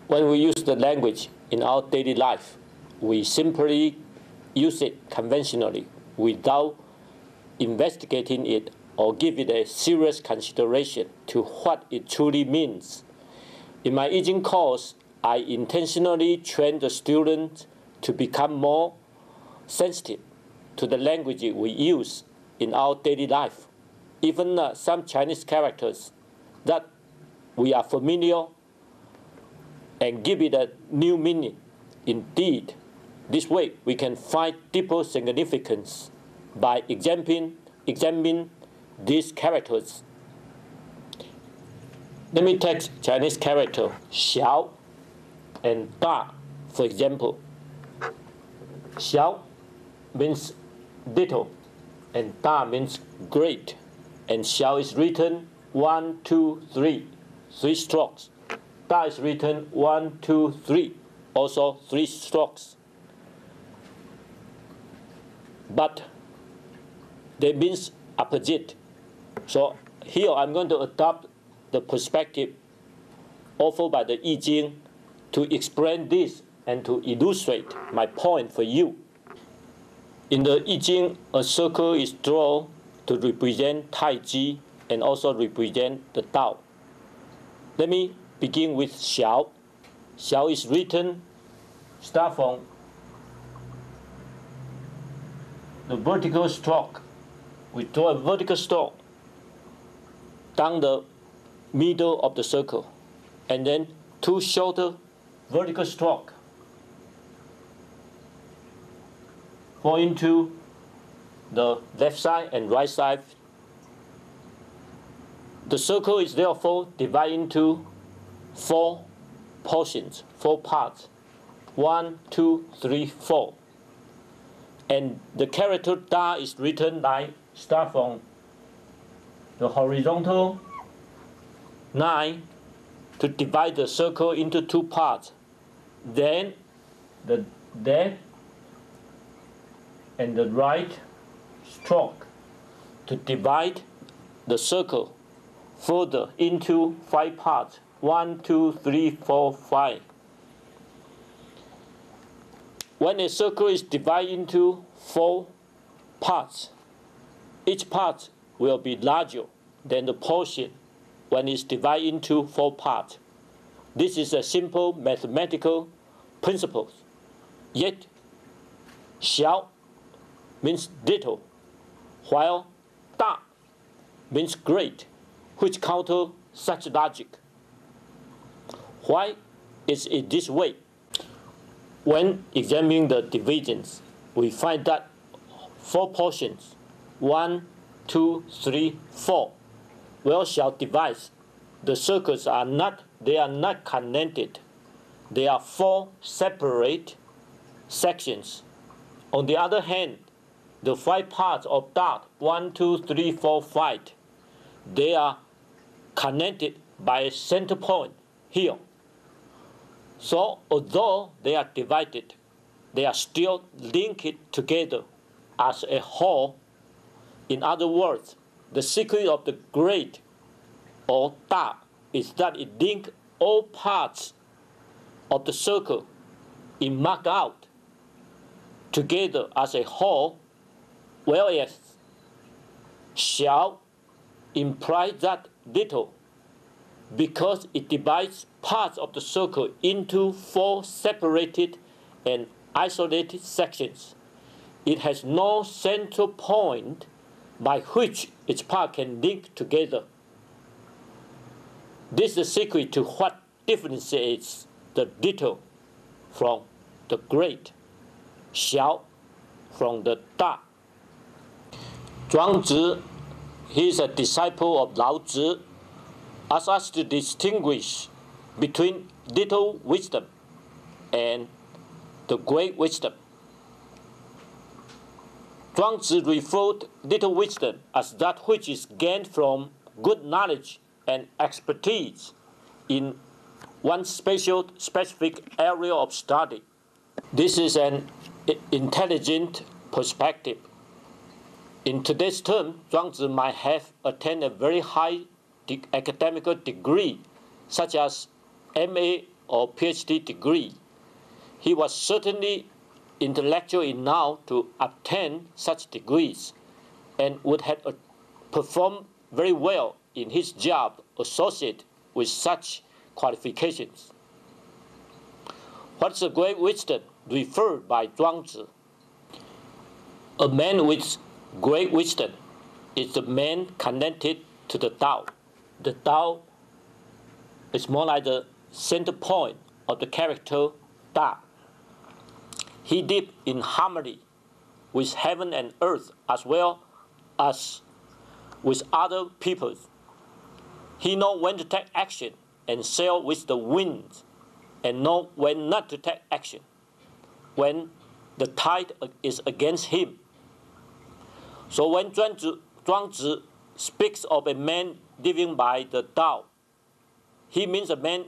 When we use the language in our daily life, we simply use it conventionally without investigating it or give it a serious consideration to what it truly means. In my I-Ching course, I intentionally train the students to become more sensitive to the language we use in our daily life. Even some Chinese characters that we are familiar and give it a new meaning. Indeed, this way we can find deeper significance by examining these characters. Let me take Chinese character xiao and da, for example. Xiao means little, and da means great, and xiao is written 1, 2, 3, 3 strokes. Da is written 1, 2, 3, also 3 strokes. But they means opposite. So here I'm going to adopt the perspective offered by the I-Ching to explain this and to illustrate my point for you. In the I-Ching, a circle is drawn to represent Tai Chi and also represent the Tao. Let me begin with xiao. Xiao is written, start from the vertical stroke. We draw a vertical stroke down the middle of the circle, and then 2 shorter vertical stroke fall into the left side and right side. The circle is therefore divided into 4 portions, 4 parts. 1, 2, 3, 4. And the character da is written like start from the horizontal 9 to divide the circle into 2 parts. Then the left and the right stroke to divide the circle further into 5 parts. 1, 2, 3, 4, 5. When a circle is divided into 4 parts, each part will be larger than the portion when it's divided into 4 parts. This is a simple mathematical principle. Yet, xiao means little, while da means great, which counter such logic. Why is it this way? When examining the divisions, we find that 4 portions, 1, 2, 3, 4, well, xiao divides. The circles are not connected. They are 4 separate sections. On the other hand, the 5 parts of da, 1, 2, 3, 4, 5, they are connected by a center point here. So although they are divided, they are still linked together as a whole. In other words, the secret of the great or da is that it links all parts of the circle in marked out together as a whole, whereas xiao implies that little because it divides parts of the circle into 4 separated and isolated sections. It has no central point by which its parts can link together. This is the secret to what differentiates the little from the great, xiao from the da. Zhuangzi, he is a disciple of Laozi, asks us to distinguish between little wisdom and the great wisdom. Zhuangzi referred little wisdom as that which is gained from good knowledge and expertise in one specific area of study. This is an intelligent perspective. In today's term, Zhuangzi might have attained a very high academic degree, such as MA or PhD degree, he was certainly intellectual enough to obtain such degrees and would have performed very well in his job associated with such qualifications. What's the great wisdom referred by Zhuangzi? A man with great wisdom is the man connected to the Tao. The Tao is more like the center point of the character Da. He lived in harmony with heaven and earth as well as with other peoples. He knows when to take action and sail with the wind, and knows when not to take action, when the tide is against him. So when Zhuangzi speaks of a man living by the Tao, he means a man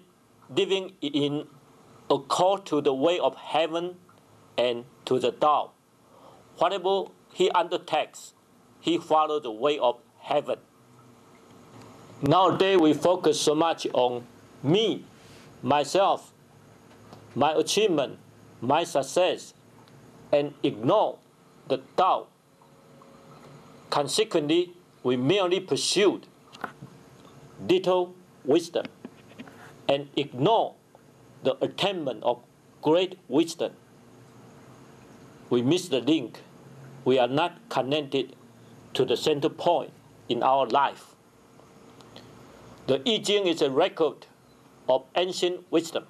living in accord to the way of heaven and to the Tao. Whatever he undertakes, he follows the way of heaven. Nowadays, we focus so much on me, myself, my achievement, my success, and ignore the Tao. Consequently, we merely pursued little wisdom and ignore the attainment of great wisdom. We miss the link. We are not connected to the center point in our life. The I-Ching is a record of ancient wisdom.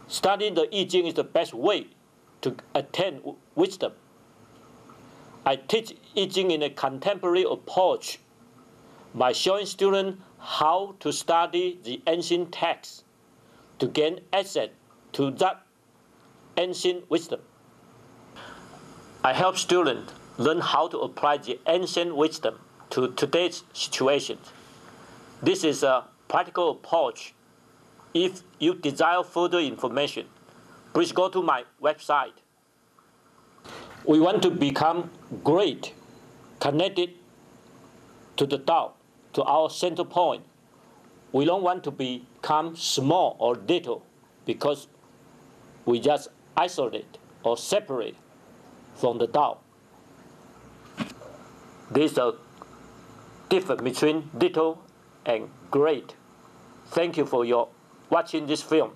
Studying the I-Ching is the best way to attain wisdom. I teach I-Ching in a contemporary approach by showing students how to study the ancient texts to gain access to that ancient wisdom. I help students learn how to apply the ancient wisdom to today's situation. This is a practical approach. If you desire further information, please go to my website. We want to become great, connected to the Tao, to our center point. We don't want to become small or little because we just isolate or separate from the Tao. There's a difference between little and great. Thank you for your watching this film.